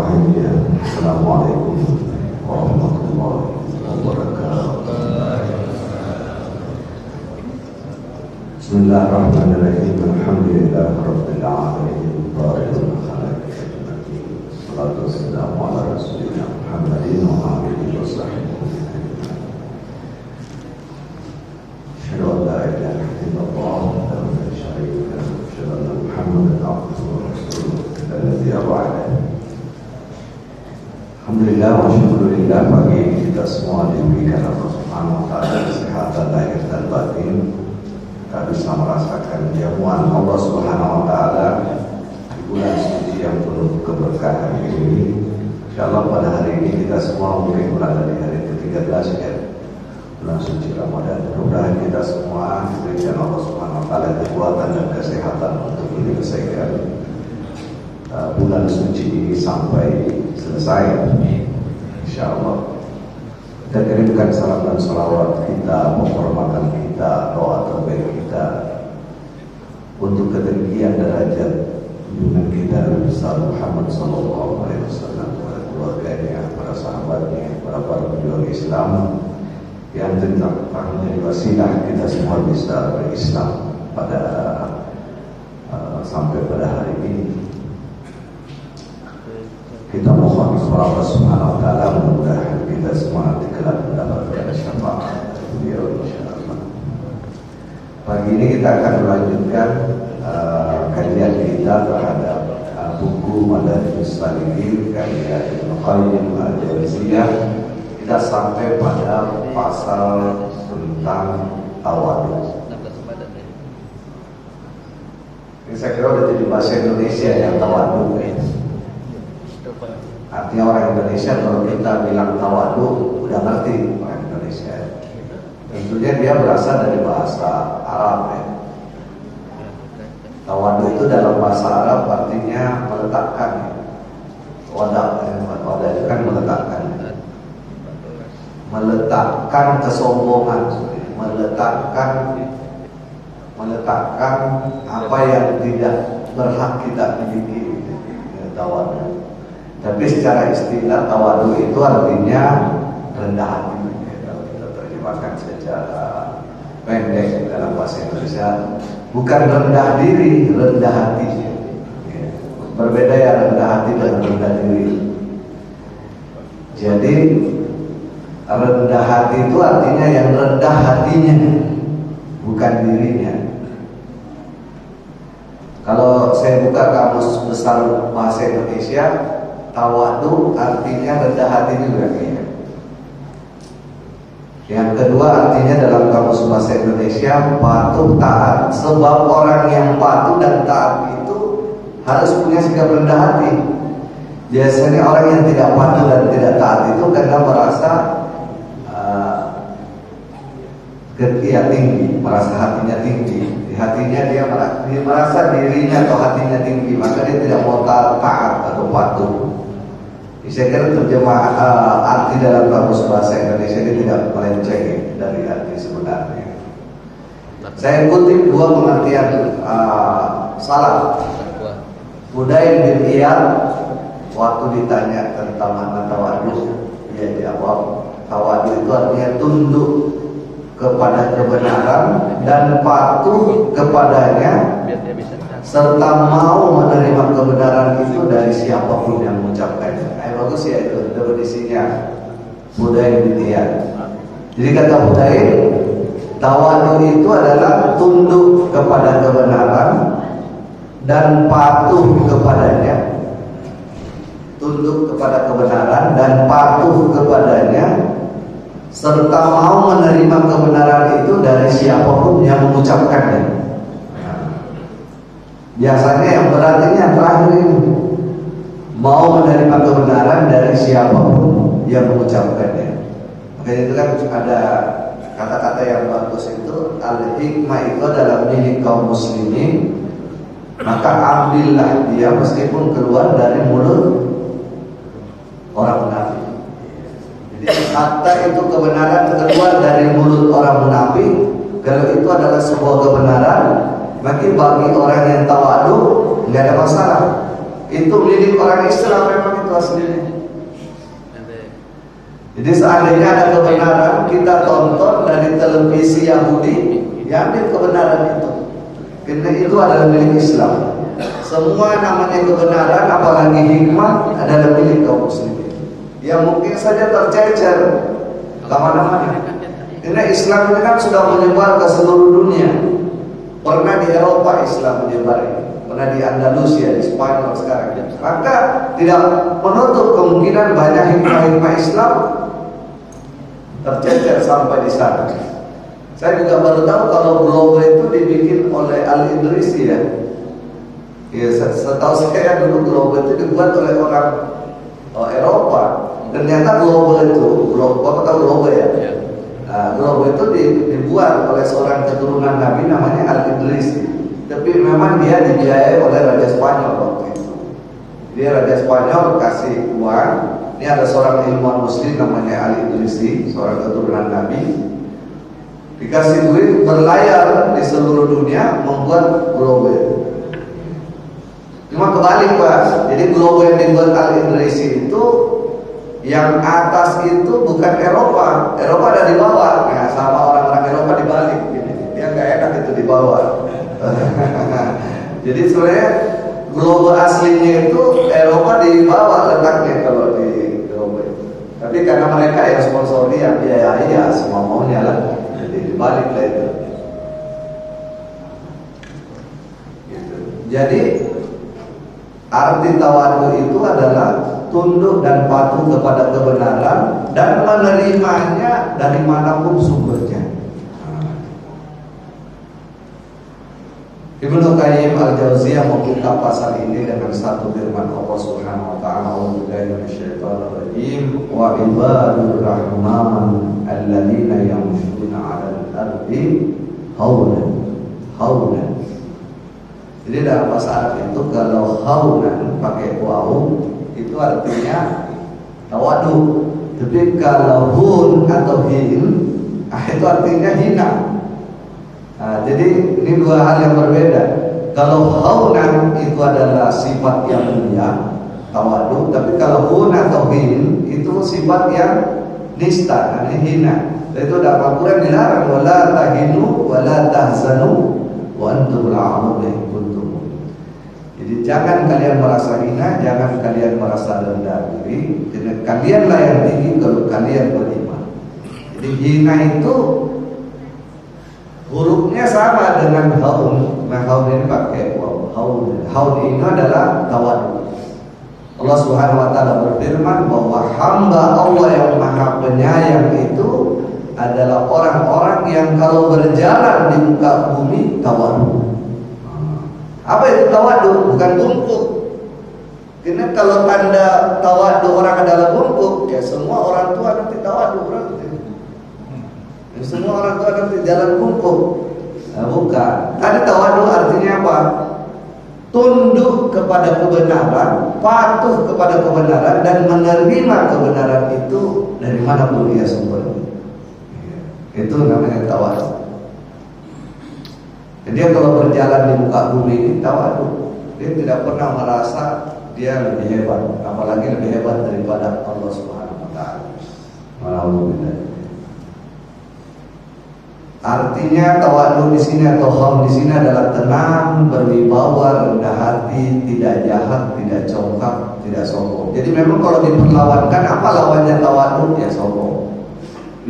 rahimnya. Assalamualaikum warahmatullahi wabarakatuh. Bismillahirrahmanirrahim. Alhamdulillahirabbil alamin. Barikul khaliqin ajmain. Salatu wassalamu ala rasulina Muhammadin wa alihi wa sahbihi. Asyhadu an la ilaha illallah wa la syarika lahu. Asyhadu anna Muhammadan abduhu wa rasuluh. Alhamdulillah wa syukurillah, bagi kita semua diberikan Allah Subhanahu wa ta'ala kesehatan lahir dan batin. Kita bisa merasakan jamuan Allah Subhanahu wa ta'ala di bulan suci yang penuh keberkahan ini. Insyaallah pada hari ini kita semua mungkin berada di hari ke-13 ya, bulan suci Ramadan. Mudah-mudahan kita semua diberikan Allah Subhanahu wa ta'ala kekuatan dan kesehatan untuk menyelesaikan bulan suci ini sampai selesai, insyaallah. Kita kirimkan salam dan salawat kita, penghormatan kita, doa terbaik kita untuk ketinggian derajat junjungan kita Nabi besar Muhammad sallallahu alaihi wasallam, para keluarganya, para sahabatnya, para pejuang Islam yang tentang menjadi wasilah kita semua bisa berislam pada sampai pada hari ini. Kita mohon kepada Allah Subhanahu wa ta'ala, mudah-mudahan kita semua nanti kelak mendapatkan syafaat beliau insyaallah. Pagi ini kita akan melanjutkan kajian kita terhadap buku Madarijus Salikin karya Ibnu Qayyim al-Jauziyah. Kita sampai pada pasal tentang tawadhu. Ini saya kira udah jadi bahasa Indonesia yang tawadhu. Artinya orang Indonesia kalau kita bilang tawadhu udah ngerti orang Indonesia. Tentunya dia berasal dari bahasa Arab ya. Tawadhu itu dalam bahasa Arab artinya meletakkan. Wadah itu kan meletakkan. Meletakkan kesombongan, meletakkan apa yang tidak berhak kita miliki. Tawadhu. Tapi secara istilah tawadhu itu artinya rendah hati. Kalau kita terjemahkan secara pendek dalam bahasa Indonesia, bukan rendah diri, rendah hati. Berbeda ya rendah hati dan rendah diri. Jadi rendah hati itu artinya yang rendah hatinya, bukan dirinya. Kalau saya buka kamus besar bahasa Indonesia, tawadhu artinya rendah hati juga ya. Yang kedua artinya dalam kamus bahasa Indonesia patuh taat. Sebab orang yang patuh dan taat itu harus punya sikap rendah hati. Biasanya orang yang tidak patuh dan tidak taat itu karena merasa tinggi, merasa hatinya tinggi. Di hatinya dia merasa dirinya atau hatinya tinggi, maka dia tidak mau taat atau patuh. Saya kira terjemah arti dalam kamus bahasa Indonesia ini tidak melenceng dari arti sebenarnya. Saya kutip dua pengertian salaf. Fudail bin Iyad waktu ditanya tentang makna tawadhu, dia jawab tawadhu itu artinya tunduk kepada kebenaran dan patuh kepadanya, serta mau menerima kebenaran itu dari siapapun yang mengucapkannya. Bagus ya itu definisinya Fudail bin Iyad. Jadi kata Fudail, tawadhu itu adalah tunduk kepada kebenaran dan patuh kepadanya. Tunduk kepada kebenaran dan patuh kepadanya, serta mau menerima kebenaran itu dari siapapun yang mengucapkannya. Biasanya yang berat ini yang terakhir ini, mau menerima kebenaran dari siapapun yang mengucapkannya. Makanya itu kan ada kata-kata yang bagus itu, al-hikmah itu adalah milik kaum muslimin, maka ambillah dia meskipun keluar dari mulut orang munafik. Jadi kata itu kebenaran keluar dari mulut orang munafik, kalau itu adalah sebuah kebenaran, maka bagi orang yang tawadhu nggak ada masalah. itu milik orang Islam memang itu aslinya. Jadi seandainya ada kebenaran kita tonton dari televisi Yahudi, ya ambil kebenaran itu. Karena itu adalah milik Islam. Semua namanya kebenaran, apalagi hikmah, adalah milik kaum muslimin. Yang mungkin saja tercecer kemana-mana. Karena Islam ini kan sudah menyebar ke seluruh dunia. Pernah di Eropa Islam menyebar, pernah di Andalusia, di Spanyol sekarang. Maka tidak menutup kemungkinan banyak hikmah-hikmah Islam tercecer sampai di sana. Saya juga baru tahu kalau globe itu dibikin oleh Al-Idrisi ya. Ya, setahu saya dulu globe itu dibuat oleh orang Eropa. Ternyata globe itu, apa tahu globe ya? Nah, globe itu dibuat oleh seorang keturunan Nabi namanya Al-Idrisi. Tapi memang dia dibiayai oleh Raja Spanyol waktu itu. Dia Raja Spanyol kasih uang. Ini ada seorang ilmuwan muslim namanya Al-Idrisi, seorang keturunan Nabi. Dikasih duit berlayar di seluruh dunia membuat globe. Cuma kebalik Pak. Jadi globe yang dibuat Al-Idrisi itu yang atas itu bukan Eropa. Eropa ada di bawah. Nah, sama orang-orang Eropa dibalik. Dia nggak enak itu di bawah. Jadi sebenarnya globe aslinya itu Eropa di bawah letaknya kalau di globe. Tapi karena mereka yang sponsori yang biayai ya semua maunya lah. Jadi dibalik lah itu. Gitu. Jadi arti tawadu itu adalah tunduk dan patuh kepada kebenaran dan menerimanya dari manapun sumbernya. Ibnu Qayyim Al-Jauziyah membuka pasal ini dengan satu firman Allah Subhanahu wa taala, "A'udzubillahi minasyaitonir rajim, wa ibadur rahman alladzina yamshuna 'alal ardi haunan." Jadi dalam bahasa Arab itu kalau haunan pakai waw itu artinya tawadu. Tapi kalau hun atau hin itu artinya hina. Nah, jadi ini dua hal yang berbeda. Kalau haunan itu adalah sifat yang mulia, tawadu. Tapi kalau hun atau hin itu sifat yang nista, ini hina. Itu dalam Al-Quran dilarang wala tahinu wala tahzanu wa antum la'amuna kuntum. Jadi jangan kalian merasa hina, jangan kalian merasa rendah diri. Karena kalianlah yang tinggi kalau kalian beriman. Jadi hina itu hurufnya sama dengan haun. Nah, haun ini pakai waw. Haun ini adalah tawadu. Allah Subhanahu wa taala berfirman bahwa hamba Allah yang Maha Penyayang itu adalah orang-orang yang kalau berjalan di muka bumi tawadu. Apa itu tawadu? Bukan bungkuk. Karena kalau tanda tawadu orang adalah bungkuk, ya semua orang tua nanti tawadu berarti. Ya, semua orang tua nanti jalan bungkuk. Nah, bukan. Tadi tawadu artinya apa? Tunduk kepada kebenaran, patuh kepada kebenaran dan menerima kebenaran itu dari manapun dia sumbernya. Itu namanya tawadu. Jadi dia kalau berjalan di muka bumi ini tawadu. Dia tidak pernah merasa dia lebih hebat, apalagi lebih hebat daripada Allah Subhanahu wa taala. Artinya tawadu di sini atau haum di sini adalah tenang, berwibawa, rendah hati, tidak jahat, tidak congkak, tidak sombong. Jadi memang kalau diperlawankan apa lawannya tawadu? Ya sombong.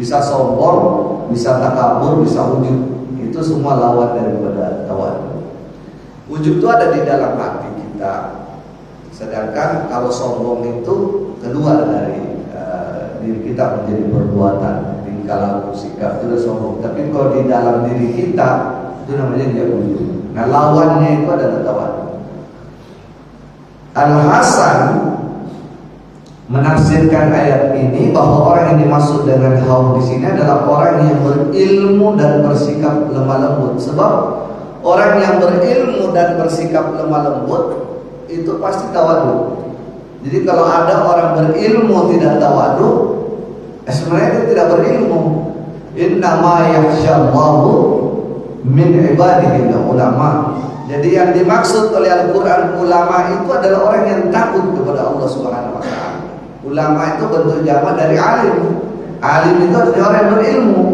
Bisa sombong, bisa takabur, bisa ujub. Itu semua lawan daripada tawadu. Ujub itu ada di dalam hati kita. Sedangkan kalau sombong itu keluar dari diri kita menjadi perbuatan. Kalau sikap itu sombong, tapi kalau di dalam diri kita itu namanya dia ujub. Nah, lawannya itu adalah tawadu. Al-Hasan menafsirkan ayat ini bahwa orang yang dimaksud dengan haum di sini adalah orang yang berilmu dan bersikap lemah lembut. Sebab orang yang berilmu dan bersikap lemah lembut itu pasti tawadu. Jadi kalau ada orang berilmu tidak tawadu, sebenarnya dia tidak berilmu. Innama yakhshallahu min ibadihi ulama. Jadi yang dimaksud oleh Al-Quran ulama itu adalah orang yang takut kepada Allah Subhanahu Wa Taala. Ulama itu bentuk jamak dari alim. Alim itu artinya orang yang berilmu.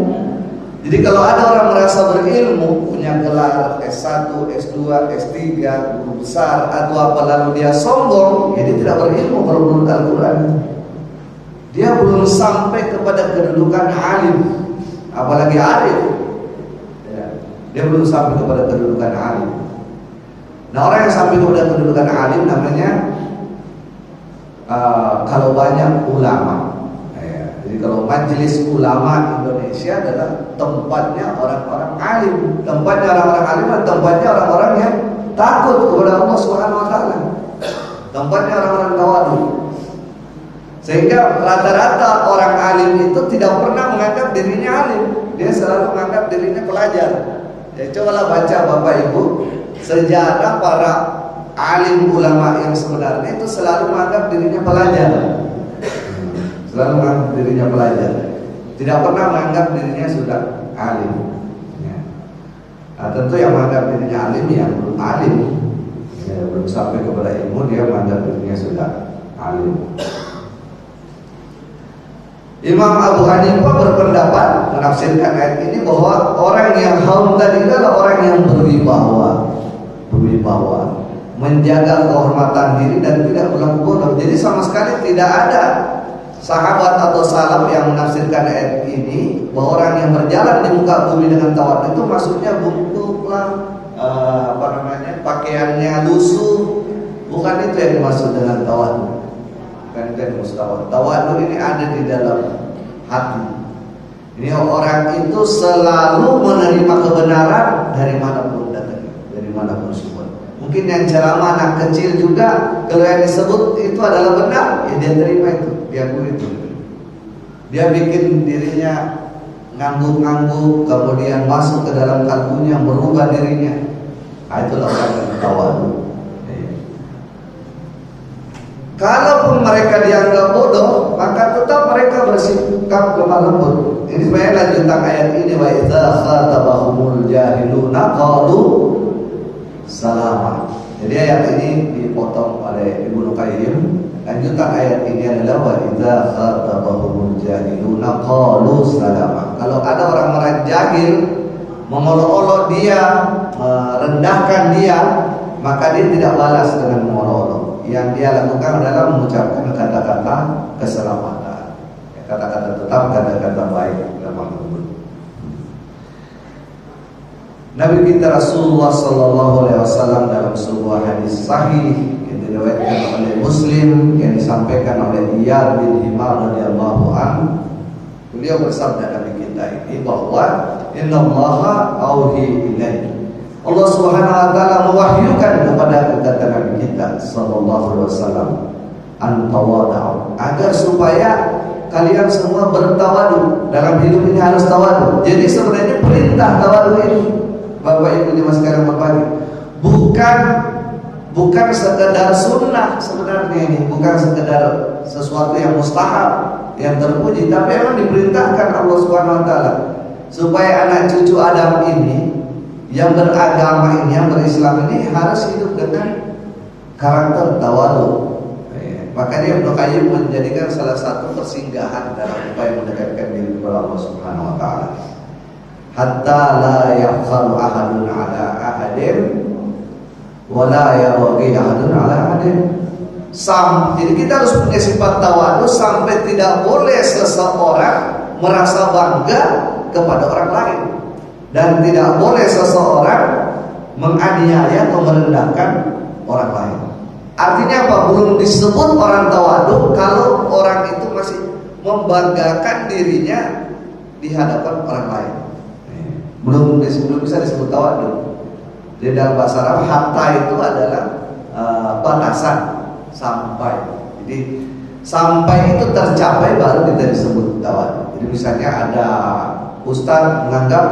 Jadi kalau ada orang merasa berilmu, punya gelar S1, S2, S3, guru besar atau apa lalu dia sombong, ya dia tidak berilmu kalau menurut Al-Quran. Dia belum sampai kepada kedudukan alim, apalagi arif. Ya, dia belum sampai kepada kedudukan alim. Nah, orang yang sampai kepada kedudukan alim namanya kalau banyak ulama. Jadi kalau majelis ulama Indonesia adalah tempatnya orang-orang alim, tempatnya orang-orang alim dan tempatnya orang-orang yang takut kepada Allah Subhanahu Wa Taala, tempatnya orang-orang tawadhu. Sehingga rata-rata orang alim itu tidak pernah menganggap dirinya alim, dia selalu menganggap dirinya pelajar. Ya, cobalah baca Bapak Ibu sejarah para alim ulama yang sebenarnya itu selalu menganggap dirinya pelajar. Selalu menganggap dirinya pelajar, tidak pernah menganggap dirinya sudah alim. Ya. Nah, tentu yang menganggap dirinya alim yang belum alim, ya, belum sampai kepada ilmu, dia menganggap dirinya sudah alim. Imam Abu Hanifah berpendapat menafsirkan ayat ini bahwa orang yang haum tadi adalah orang yang berwibawa, menjaga kehormatan diri dan tidak melakukan. Jadi sama sekali tidak ada sahabat atau salaf yang menafsirkan ayat ini bahwa orang yang berjalan di muka bumi dengan tawadhu itu maksudnya bungkuklah pakaiannya lusuh. Bukan itu yang dimaksud dengan tawadhu. Bukan itu yang dimaksud tawadhu. Tawadhu ini ada di dalam hati. Ini orang itu selalu menerima kebenaran dari manapun datangnya, dari manapun sumber. Mungkin yang ceramah anak kecil juga, kalau yang disebut itu adalah benar, ya dia terima itu, dia akui itu. Dia bikin dirinya ngangguk-ngangguk, kemudian masuk ke dalam kalbunya, merubah dirinya. Nah, itulah orang yang tawadhu. Kalaupun mereka dianggap bodoh, maka tetap mereka bersikap lemah lembut. Ini sebenarnya lanjutan ayat ini, wa idza khatabahumul jahiluna qalu salama. Jadi ayat ini dipotong oleh Ibnu Qayyim. Lanjutan ayat ini adalah wa idza khatabahumul jahiluna qalu salama. Kalau ada orang-orang jahil mengolok-olok dia, merendahkan dia, maka dia tidak balas dengan mengolok-olok. Yang dia lakukan adalah mengucapkan kata-kata keselamatan, kata-kata tetap, kata-kata baik dalam hidup. Nabi kita Rasulullah Sallallahu Alaihi Wasallam dalam sebuah hadis sahih yang diriwayatkan oleh Muslim yang disampaikan oleh Iyad bin Himar radhiyallahu anhu, beliau bersabda Nabi kita ini bahwa innallaha auhi ilaihi, Allah Subhanahu Wa Taala mewahyukan kepada kata Nabi kita Sallallahu Alaihi Wasallam antawadau, agar supaya kalian semua bertawadhu. Dalam hidup ini harus tawadhu. Jadi sebenarnya perintah tawadhu ini, Bapak Ibu jemaah sekalian berbagi, bukan sekedar sunnah sebenarnya ini, bukan sekedar sesuatu yang mustahab, yang terpuji, tapi memang diperintahkan Allah Subhanahu Wa Taala supaya anak cucu Adam ini yang beragama ini, yang berislam ini harus hidup dengan karakter tawadhu. Makanya Ibnu Qayyim menjadikan salah satu persinggahan dalam upaya mendekatkan diri kepada Allah Subhanahu Wa Taala. Hatta la yaqalu ahadun ala ahadin wa la yabghi ahadun ala ahadin. Jadi kita harus punya sifat tawadhu sampai tidak boleh seseorang merasa bangga kepada orang lain. Dan tidak boleh seseorang menganiaya atau merendahkan orang lain. Artinya apa? Belum disebut orang tawadhu kalau orang itu masih membanggakan dirinya di hadapan orang lain. Belum bisa disebut tawadhu. Di dalam bahasa Arab hatta itu adalah batasan, sampai. Jadi sampai itu tercapai baru kita disebut tawadhu. Jadi misalnya ada ustaz menganggap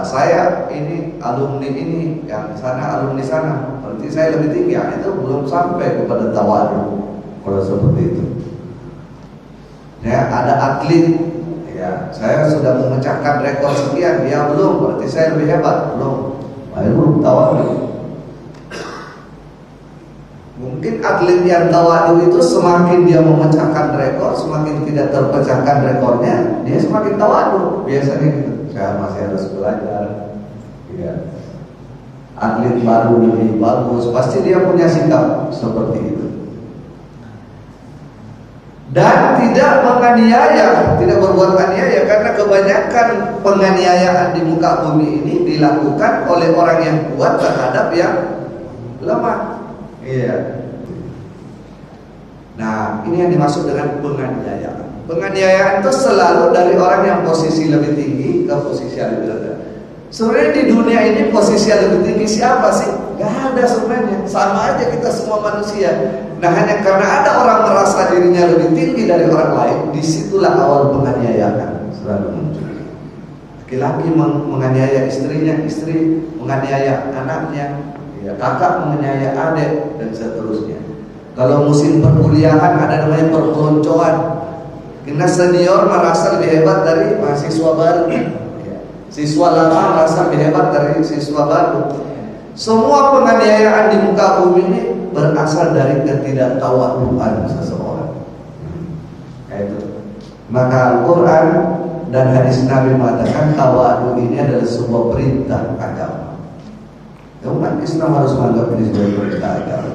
saya ini alumni ini, yang sana alumni sana, berarti saya lebih tinggi. Ya, itu belum sampai kepada tawadhu. Kalau seperti itu, ya ada atlet, ya saya sudah memecahkan rekor sekian, dia belum, berarti saya lebih hebat, belum. Nah, itu belum tawadhu. Mungkin atlet yang tawadu itu semakin dia memecahkan rekor, semakin tidak terpecahkan rekornya, dia semakin tawadu. Biasanya gitu. Saya masih harus belajar. Ya. Atlet baru lebih bagus, pasti dia punya sikap seperti itu. Dan tidak menganiaya, tidak berbuat aniaya, karena kebanyakan penganiayaan di muka bumi ini dilakukan oleh orang yang kuat terhadap yang lemah. Iya. Nah, ini yang dimaksud dengan penganiayaan. Penganiayaan itu selalu dari orang yang posisi lebih tinggi ke posisi yang lebih rendah. Sebenarnya di dunia ini posisi yang lebih tinggi siapa sih? Gak ada sebenarnya. Sama aja kita semua manusia. Nah, hanya karena ada orang merasa dirinya lebih tinggi dari orang lain, disitulah awal penganiayaan selalu muncul. Laki-laki menganiaya istrinya, istri menganiaya anaknya, ya, kakak menganiaya adik, dan seterusnya. Kalau musim perkuliahan ada namanya perpeloncoan. Karena senior merasa lebih hebat dari mahasiswa baru, ya. Siswa lama merasa lebih hebat dari siswa baru. Semua penganiayaan di muka bumi ini berasal dari ketidaktawaduan seseorang. Itu. Maka Al-Quran dan hadis Nabi mengatakan tawadu ini adalah sebuah perintah agama. Umat Islam harus menganggap ini sebagai perintah agama.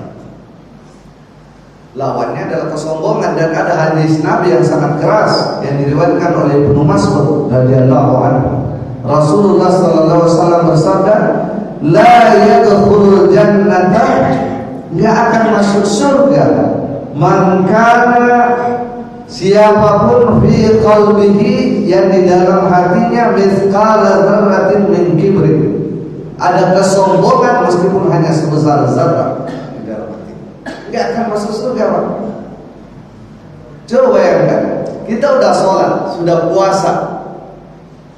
Lawannya adalah kesombongan, dan ada hadis Nabi yang sangat keras yang diriwayatkan oleh Ibnu Mas'ud radhiyallahu anhu. Rasulullah sallallahu alaihi wasallam bersabda, "La yadkhulul jannata," enggak akan masuk surga, "man kana," siapapun, "fi qalbihi," yang di dalam hatinya, "mithqala dzarratin min kibrin," ada kesombongan meskipun hanya sebesar zarah di dalam hati, enggak akan masuk surga, Pak. Coba bayangkan, kita udah sholat, sudah puasa,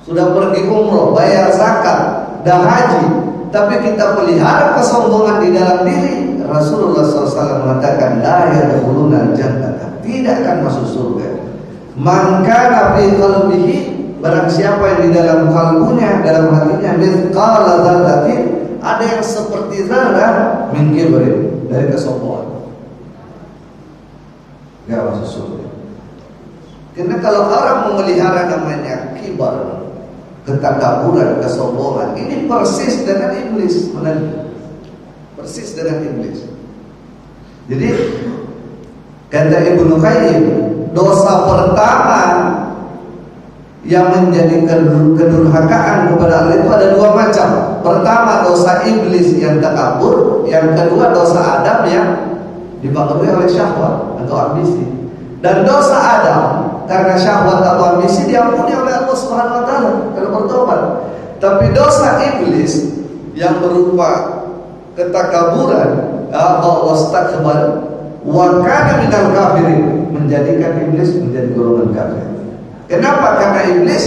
sudah pergi umroh, bayar zakat, dah haji, tapi kita pelihara kesombongan di dalam diri. Rasulullah SAW mengatakan, "La yadkhuluna jannata," tidak akan masuk surga. "Man kana fi qalbihi," barang siapa yang di dalam kalbunya, dalam hatinya, "mithqala dzarratin," ada yang seperti zarah, "min kibrin," dari kesombongan, enggak masuk surga. Karena kalau orang memelihara namanya kibar, ketakaburan, kesombongan, ini persis dengan iblis, persis dengan iblis. Jadi kata Ibnu Qayyim, dosa pertama yang menjadi kedurhakaan kepada Allah itu ada dua macam. Pertama dosa iblis yang takabur, yang kedua dosa Adam yang dipengaruhi oleh syahwat atau ambisi. Dan dosa Adam karena syahwat atau ambisi diampuni oleh Allah Subhanahu wa taala kalau bertobat. Tapi dosa iblis yang berupa ketakaburan atau wastakbar wa kana minal kafirin, menjadikan iblis menjadi golongan kafir. Kenapa? Karena iblis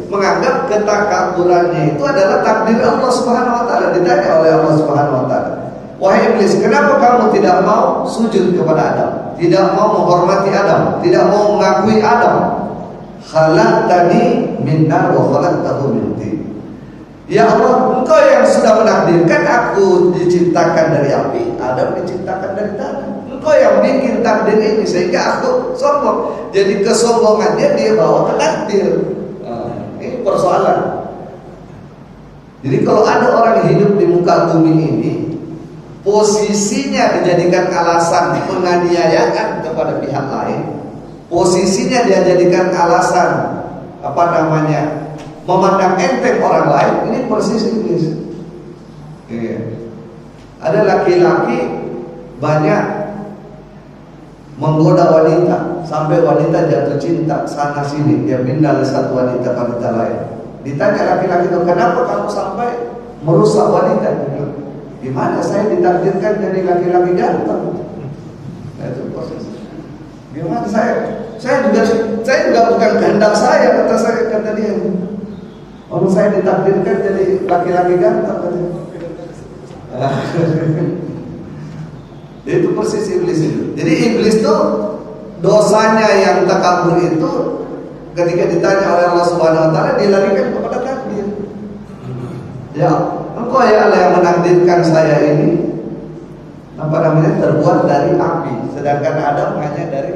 menganggap ketakaburannya itu adalah takdir Allah Subhanahu wa taala. Ditanya oleh Allah Subhanahu wa taala, "Wahai iblis, kenapa kamu tidak mau sujud kepada Adam? Tidak mau menghormati Adam, tidak mau mengakui Adam? Khalaqtani min nar wa khalaqtahu min tin." Ya Allah, Engkau yang sudah menakdirkan aku diciptakan dari api, Adam diciptakan dari tanah. Engkau yang bikin takdir ini sehingga aku sombong. Jadi kesombongannya dia bawa ke takdir. Ini persoalan. Jadi kalau ada orang hidup di muka bumi ini, posisinya dijadikan alasan penganiayaan kepada pihak lain, posisinya dia jadikan alasan memandang enteng orang lain, ini persis iblis. Ada laki-laki banyak menggoda wanita sampai wanita jatuh cinta sana sini, dia pindah dari satu wanita ke wanita lain. Ditanya laki-laki itu, "Kenapa kamu sampai merusak wanita?" "Gimana, saya ditakdirkan jadi laki-laki ganteng." Nah, itu proses. Gimana saya juga bukan kehendak saya, kata dia. "Oh, saya ditakdirkan jadi laki-laki ganteng," katanya. Itu persis iblis itu. Jadi iblis itu dosanya yang takabur itu ketika ditanya oleh Allah Subhanahu wa taala dilarikan kepada takdir. "Ya, Engkau ya Allah yang menakdirkan saya ini, terbuat dari api, sedangkan Adam hanya dari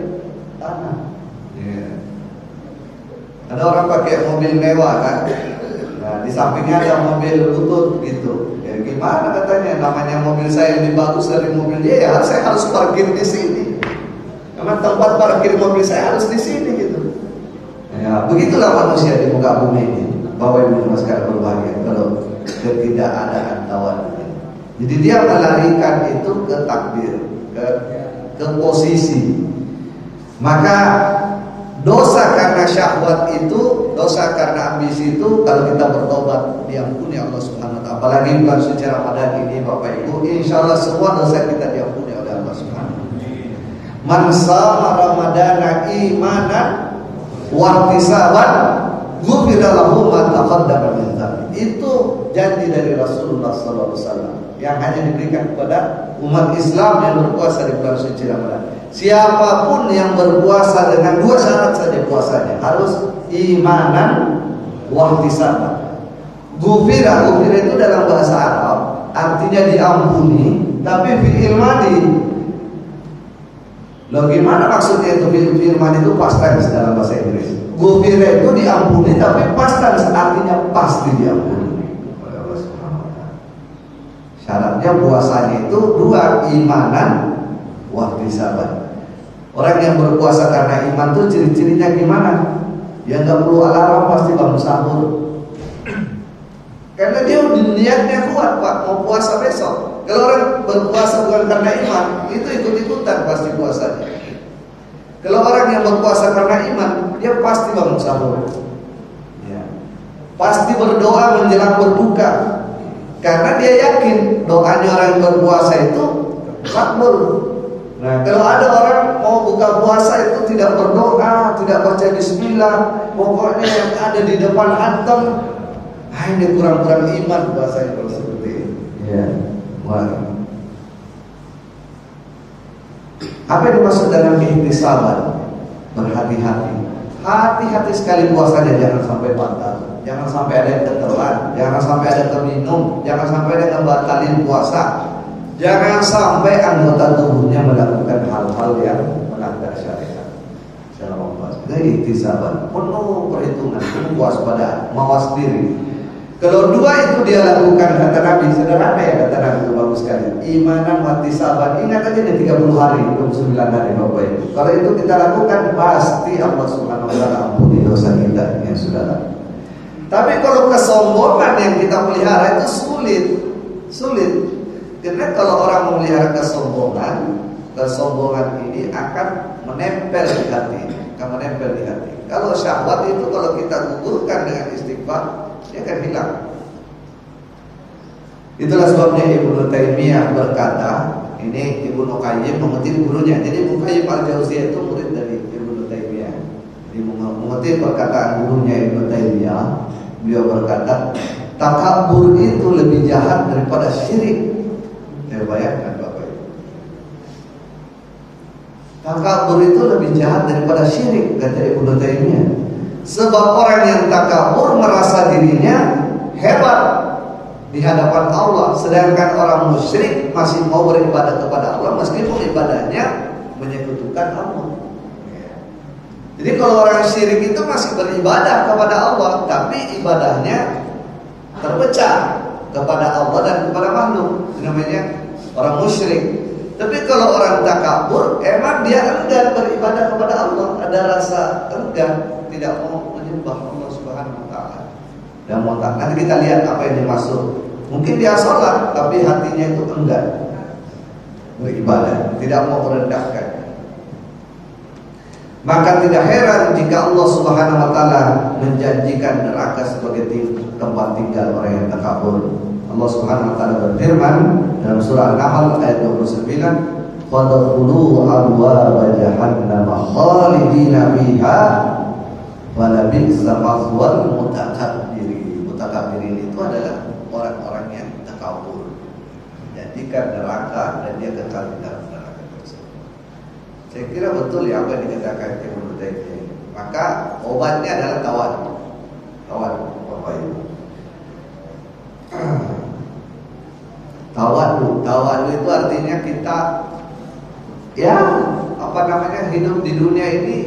tanah. Yeah. Ada orang pakai mobil mewah kan, nah di sampingnya ada mobil butut gitu. Ya gimana katanya, namanya mobil saya lebih bagus dari mobil dia, ya saya harus parkir di sini. Karena tempat parkir mobil saya harus di sini gitu. Ya, begitulah manusia di muka bumi ini. Bapak Ibu sekalian berbahagia kalau ketidakadaan tawad. Jadi dia melarikan itu ke takdir, ke posisi. Maka dosa karena syahwat itu, dosa karena ambisi itu, kalau kita bertobat diampuni Allah Subhanahu wa taala. Apalagi bulan suci Ramadan ini Bapak Ibu, insyaallah semua dosa kita diampuni oleh Allah Subhanahu wa taala. Man shama ramadana imanan wa ihtisaban ghufira lahu ma taqaddama min dzambi. Itu janji dari Rasulullah sallallahu alaihi wasallam yang hanya diberikan kepada umat Islam yang berpuasa di bulan suci Ramadan. Siapapun yang berpuasa dengan dua syarat saja puasanya, harus imanan wa ihtisaban. Ghufira itu dalam bahasa Arab artinya diampuni, tapi fi'il madhi. Loh gimana maksudnya itu fi'il madhi itu past tense dalam bahasa Inggris? Ghufira itu diampuni tapi past tense artinya pasti diampuni. Syaratnya puasanya itu dua, imanan wa ihtisaban. Orang yang berpuasa karena iman tuh ciri-cirinya gimana? Ya nggak perlu alarm pasti bangun sahur. Karena dia niatnya kuat Pak, mau puasa besok. Kalau orang berpuasa bukan karena iman, itu ikut-ikutan pasti puasanya. Kalau orang yang berpuasa karena iman, dia pasti bangun sahur. Ya. Pasti berdoa menjelang berbuka. Karena dia yakin doanya orang yang berpuasa itu makbul. Nah, kalau ada orang mau buka puasa itu tidak berdoa, tidak baca bismillah, pokoknya yang ada di depan hantem, ini kurang-kurang iman puasa itu seperti ini. Ya, wah. Apa yang dimaksud dengan ihtisaban? Berhati-hati. Hati-hati sekali puasanya, jangan sampai batal. Jangan sampai ada yang ketelan, jangan sampai ada keminum, jangan sampai ada yang ngebatalin puasa. Jangan sampai anggota tubuhnya melakukan hal-hal yang melanggar syariat. Selama puasa. Itu ihtisaban, penuh perhitungan, penuh waspada, mawas diri. Kalau dua itu dia lakukan, kata Nabi, sederhana ya kata Nabi, itu bagus sekali. Imanan mati sabar. Ingat aja nih 30 hari, 29 hari Bapak Ibu. Kalau itu kita lakukan, pasti Allah Subhanahu wa taala ampuni dosa kita yang sudah lalu. Tapi kalau kesombongan yang kita pelihara itu sulit. Karena kalau orang memelihara kesombongan ini akan menempel di hati, Kalau syahwat itu kalau kita gugurkan dengan istighfar, dia akan hilang. Itulah sebabnya Ibnu Taimiyah berkata, ini Ibnu Qayyim mengutip gurunya. Jadi Ibnu Qayyim al-Jauziyah itu murid dari Ibnu Taimiyah. Dia mengutip perkataan gurunya Ibnu Taimiyah. Beliau berkata, takabur itu lebih jahat daripada syirik. Saya bayangkan Bapak Ibu. Takabur itu lebih jahat daripada syirik, kata Ibnu Taimiyah. Sebab orang yang takabur merasa dirinya hebat di hadapan Allah, sedangkan orang musyrik masih mau beribadah kepada Allah meskipun ibadahnya menyekutukan Allah. Jadi kalau orang syirik itu masih beribadah kepada Allah, tapi ibadahnya terpecah kepada Allah dan kepada makhluk. Itu namanya orang musyrik. Tapi kalau orang takabur, emang dia enggan beribadah kepada Allah, ada rasa enggan, tidak mau menyembah Allah Subhanahu wa taala. Dan mau tak, nanti kita lihat apa yang dimaksud. Mungkin dia sholat, tapi hatinya itu enggan beribadah, tidak mau merendahkan. Maka tidak heran jika Allah Subhanahu wa taala menjanjikan neraka sebagai tempat tinggal orang yang takabur. Allah Subhanahu wa taala berfirman dalam surah An-Nahl ayat 29, "Fadkhulu abwaaba jahannam khalidina fiha wa labi'sa mathwal mutakabbirin." Mutakabbirin itu adalah orang-orang yang takabur. Menjanjikan neraka dan dia kekal di dalam neraka tersebut. Saya kira betul ya apa yang dikatakan Ibnu Taimiyah. Maka obatnya adalah tawadu. Tawadu, Bapak Ibu. Tawadu Tawadu itu artinya kita ya apa namanya hidup di dunia ini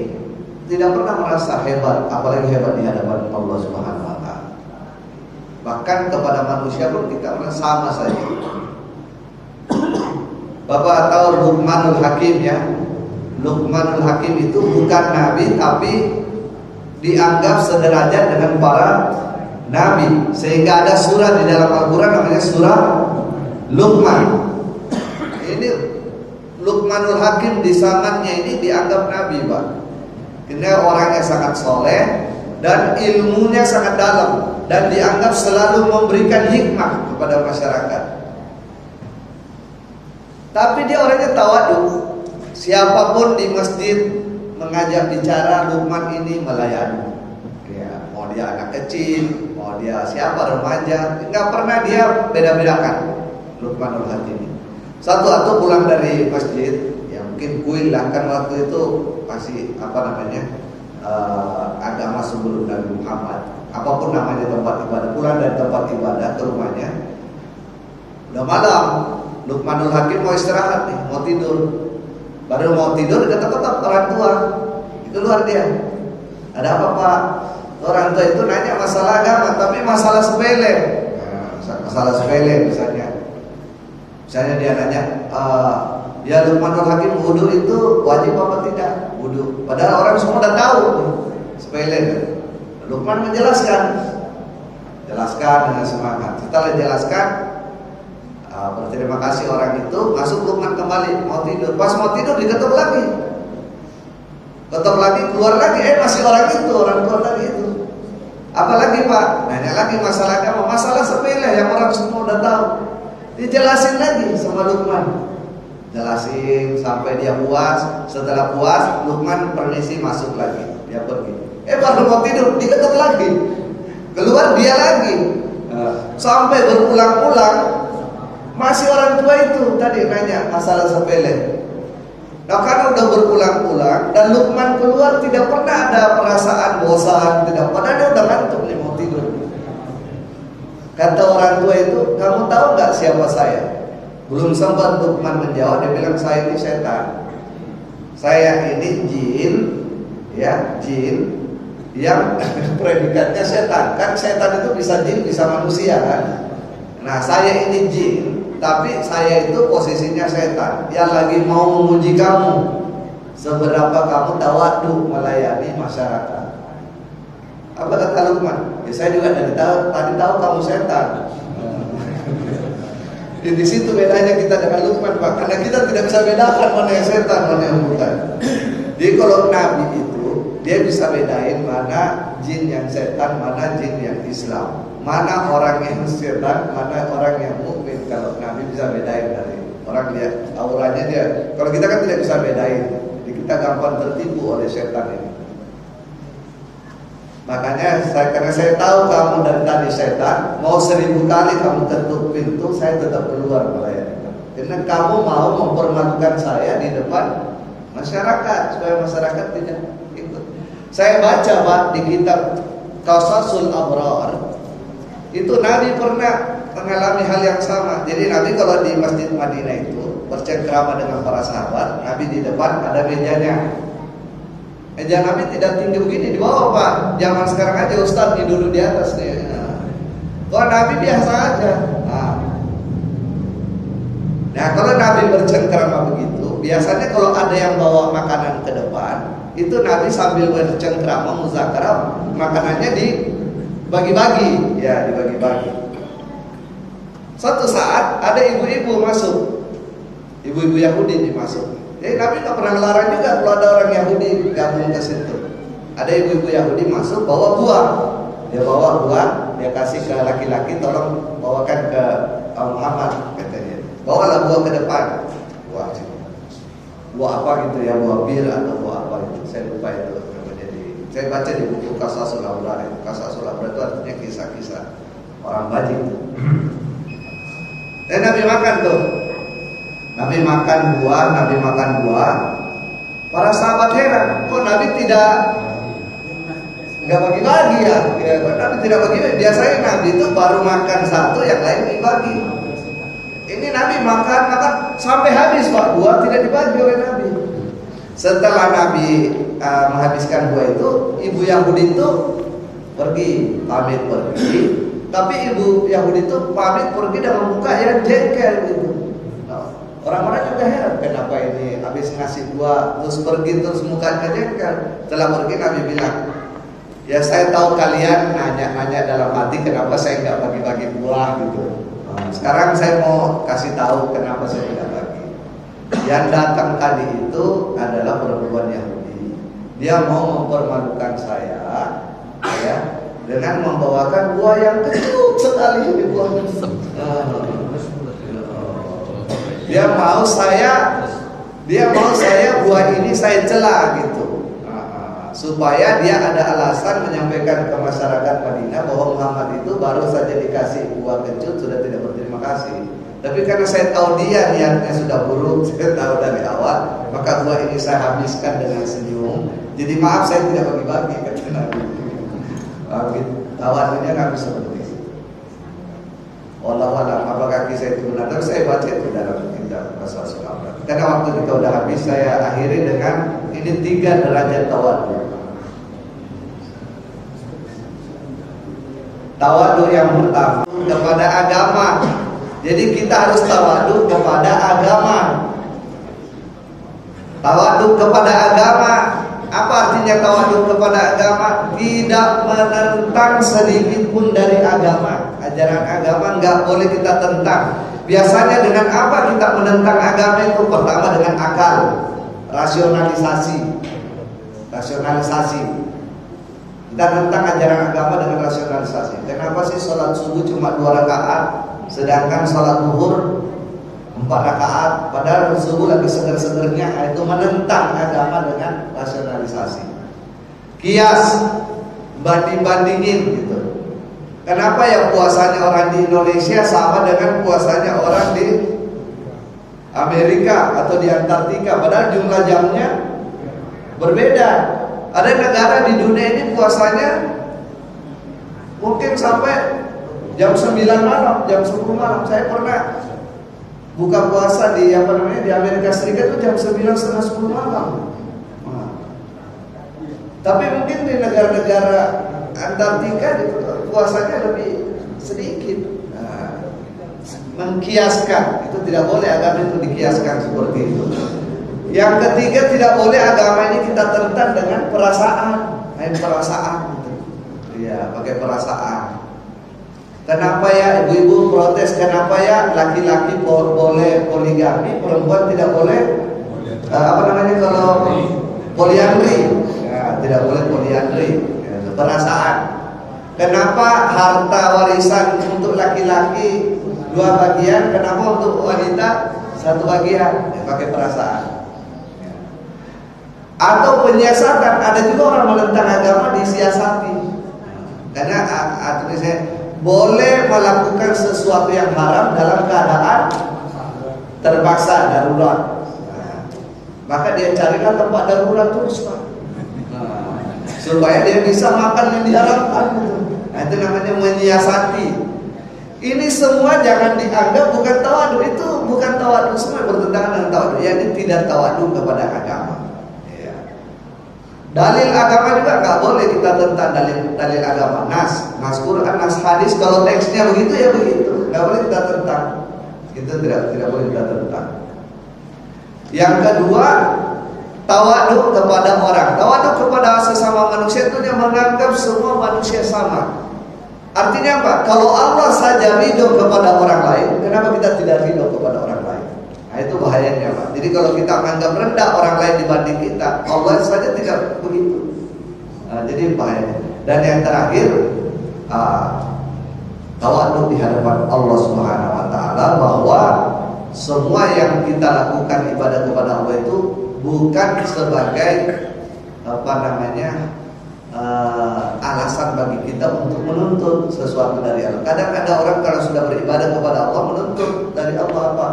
tidak pernah merasa hebat, apalagi hebat di hadapan Allah Subhanahu wa taala. Bahkan kepada manusia pun kita merasa sama saja. Bapak tahu Luqmanul Hakim ya? Luqmanul Hakim itu bukan nabi tapi dianggap sederajat dengan para nabi, sehingga ada surah di dalam Al-Quran namanya surah Luqman. Ini Luqmanul Hakim di zamannya ini dianggap nabi, Pak. Karena orangnya sangat soleh dan ilmunya sangat dalam dan dianggap selalu memberikan hikmah kepada masyarakat. Tapi dia orangnya tawadu. Siapapun di masjid mengajak bicara, Luqman ini melayani. Ya, mau dia anak kecil, mau dia siapa remaja, nggak pernah dia beda-bedakan. Luqmanul Hakim. Satu atau pulang dari masjid, ya mungkin kuil lah kan waktu itu masih apa namanya agama sebelum Nabi Muhammad. Apapun namanya tempat ibadah, pulang dari tempat ibadah ke rumahnya, udah malam. Luqmanul Hakim mau istirahat nih, mau tidur. Baru mau tidur ketok-ketok orang tua. Keluar dia. Ada apa Pak? Orang tua itu nanya masalah agama, tapi masalah sepele. Masalah sepele misalnya. Misalnya dia nanya, ya Luqmanul Hakim wudu itu wajib apa tidak? Wudu. Padahal orang semua udah tahu sepele. Luqman menjelaskan, dengan semangat. Setelah jelaskan, berterima kasih orang itu, masuk Luqman kembali mau tidur. Pas mau tidur diketuk lagi, ketuk lagi, keluar lagi, masih orang itu, orang tua tadi itu. Apalagi Pak? Nanya lagi masalah agama, masalah sepele yang orang semua udah tahu. Dijelasin lagi sama Luqman, jelasin sampai dia puas. Setelah puas, Luqman permisi masuk lagi, dia pergi. Baru mau tidur diketuk lagi, keluar dia lagi, sampai berulang-ulang. Masih orang tua itu tadi nanya masalah sepele. Nah karena udah berulang-ulang dan Luqman keluar tidak pernah ada perasaan bosan, tidak pernah, dia udah ngantuk nih mau tidur. Kata orang tua itu, kamu tahu nggak siapa saya? Belum sempat Luqman menjawab, dia bilang saya ini setan. Saya ini jin, ya jin yang predikatnya setan. Kan setan itu bisa jin, bisa manusia kan. Nah saya ini jin, tapi saya itu posisinya setan yang lagi mau menguji kamu, seberapa kamu tawadu melayani masyarakat. Apa kata Luqman? Ya saya juga tadi tahu kamu setan. Di situ bedanya kita dengan Luqman Pak, karena kita tidak bisa bedakan mana yang setan, mana yang bukan. Jadi kalau Nabi itu dia bisa bedain mana jin yang setan, mana jin yang Islam, mana orang yang setan, mana orang yang mukmin. Kalau Nabi bisa bedain dari orang lihat auranya dia. Kalau kita kan tidak bisa bedain, jadi kita gampang tertipu oleh setan ini. Makanya karena saya tahu kamu dari tadi setan, mau 1000 kali kamu ketuk pintu, saya tetap keluar melayani. Karena kamu mau mempermalukan saya di depan masyarakat, supaya masyarakat tidak ikut. Saya baca Pak di kitab Qasasul Abrar, itu Nabi pernah mengalami hal yang sama. Jadi Nabi kalau di Masjid Madinah itu bercengkrama dengan para sahabat, Nabi di depan ada mejanya. Meja Nabi tidak tinggi begini, di bawah Pak. Zaman sekarang aja Ustaz tidur di atas nih. Kalau Nabi biasa aja. Nah kalau Nabi bercengkrama begitu, biasanya kalau ada yang bawa makanan ke depan, itu Nabi sambil bercengkrama muzakarah, makanannya dibagi-bagi, ya dibagi-bagi. Suatu saat ada ibu-ibu masuk, ibu-ibu Yahudi masuk. Jadi Nabi nggak pernah larang juga kalau ada orang Yahudi gabung ke situ. Ada ibu-ibu Yahudi masuk bawa buah, dia bawa buah, dia kasih ke laki-laki, tolong bawakan ke Muhammad, katanya. Bawalah buah ke depan. Buah apa gitu ya, buah bir atau buah apa itu, saya lupa itu. Jadi saya baca di buku Qasasul Abrar. Qasasul Abrar itu artinya kisah-kisah orang bajing. Dan Nabi makan tuh. Nabi makan buah. Para sahabat heran, kok Nabi nggak bagi-bagi ya? Kok Nabi tidak bagi-bagi? Biasanya Nabi itu baru makan satu, yang lain dibagi. Ini Nabi makan sampai habis Pak, buah tidak dibagi oleh Nabi. Setelah Nabi menghabiskan buah itu, ibu Yahudi itu pergi, pamit pergi. Tapi ibu Yahudi itu pamit pergi dengan muka yang jengkel gitu. Nah, orang-orang juga heran, kenapa ini habis ngasih buah terus pergi terus mukanya jengkel. Setelah pergi Nabi bilang, ya saya tahu kalian nanya-nanya dalam hati kenapa saya nggak bagi-bagi buah gitu. Nah, sekarang saya mau kasih tahu kenapa saya tidak bagi. Yang datang tadi itu adalah perempuan Yahudi. Dia mau mempermalukan saya, ya, dengan membawakan buah yang kecil sekali di buah. Dia mau saya buah ini saya celah gitu. Supaya dia ada alasan menyampaikan ke masyarakat Madinah bahwa Muhammad itu baru saja dikasih buah kecut sudah tidak berterima kasih. Tapi karena saya tahu dia niatnya sudah buruk, saya tahu dari awal, maka buah ini saya habiskan dengan senyum. Jadi maaf saya tidak bagi-bagi, kata Nabi. Tawarannya Nabi seperti itu. Wallahualam apakah kisah itu benar? Tapi saya baca itu dalam kitab Pasal Sulam. Karena waktu kita udah habis, saya akhiri dengan ini 3 derajat tawadhu. Tawadhu yang pertama kepada agama. Jadi kita harus tawadhu kepada agama. Tawadhu kepada agama. Apa artinya tawadhu kepada agama? Tidak menentang sedikit pun dari agama. Ajaran agama nggak boleh kita tentang. Biasanya dengan apa kita menentang agama itu? Pertama dengan akal, rasionalisasi. Kita tentang ajaran agama dengan rasionalisasi. Kenapa sih sholat subuh cuma 2 rakaat, sedangkan sholat zuhur 4 rakaat? Padahal subuh lagi seger-segernya. Itu menentang agama dengan rasionalisasi. Kias, banding-bandingin gitu. Kenapa ya puasanya orang di Indonesia sama dengan puasanya orang di Amerika atau di Antartika, padahal jumlah jamnya berbeda. Ada negara di dunia ini puasanya mungkin sampai jam 9 malam, jam 10 malam. Saya pernah buka puasa di di Amerika Serikat itu jam 9 setengah 10 malam. Tapi mungkin di negara-negara Antartika puasanya lebih sedikit. Mengkiaskan itu tidak boleh, agama itu dikiaskan seperti itu. Yang ketiga, tidak boleh agama ini kita tentang dengan perasaan, gitu. Iya, pakai perasaan. Kenapa ya ibu-ibu protes? Kenapa ya laki-laki boleh poligami, perempuan tidak boleh? Kalau poliandri? Ya, tidak boleh poliandri. Ya, perasaan. Kenapa harta warisan untuk laki-laki 2 bagian, kenapa untuk wanita 1 bagian? Ya, pakai perasaan. Ya. Atau penyiasatan, ada juga orang menentang agama disiasati. Karena artinya boleh melakukan sesuatu yang haram dalam keadaan terpaksa, darurat. Nah, maka dia carikan tempat darurat terus Pak. Supaya dia bisa makan yang diharapkan. Nah, itu namanya menyiasati. Ini semua jangan dianggap bukan tawadhu. Itu bukan tawadhu, semua bertentangan dengan tawadhu. Ya, ini tidak tawadhu kepada agama. Ya. Dalil agama juga nggak boleh kita tentang dalil agama. Nas Quran, nas hadis. Kalau teksnya begitu ya begitu. Nggak boleh kita tentang. Itu tidak boleh kita tentang. Yang kedua, tawadhu kepada orang. Tawadhu kepada sesama manusia itu yang menganggap semua manusia sama. Artinya apa? Kalau Allah saja ridho kepada orang lain, kenapa kita tidak ridho kepada orang lain? Nah, itu bahayanya Pak. Jadi kalau kita menganggap rendah orang lain dibanding kita, Allah saja tidak begitu. Nah, jadi bahayanya. Dan yang terakhir, tawadhu di hadapan Allah Subhanahu Wa Taala, bahwa semua yang kita lakukan ibadah kepada Allah itu bukan sebagai alasan bagi kita untuk menuntut sesuatu dari Allah. Kadang ada orang kalau sudah beribadah kepada Allah menuntut dari Allah apa?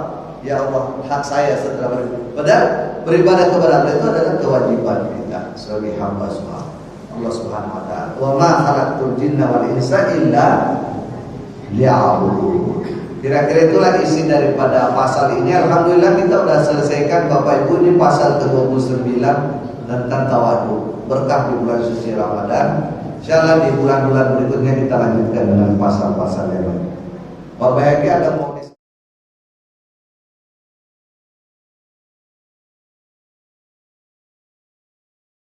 Ya Allah, hak saya setelah beribadah. Padahal beribadah kepada Allah itu adalah kewajiban kita sebagai hamba Allah Subhanahu Wa Taala. Wa ma khalaqtul jinna wal insa illa liya'budun. Kira-kira itulah isi daripada pasal ini. Alhamdulillah kita sudah selesaikan Bapak Ibu. Ini pasal ke-29 tentang tawadhu, berkah di bulan suci Ramadan. Insyaallah di bulan-bulan berikutnya kita lanjutkan dengan pasal-pasal yang lain. Bapak Ibu ada mau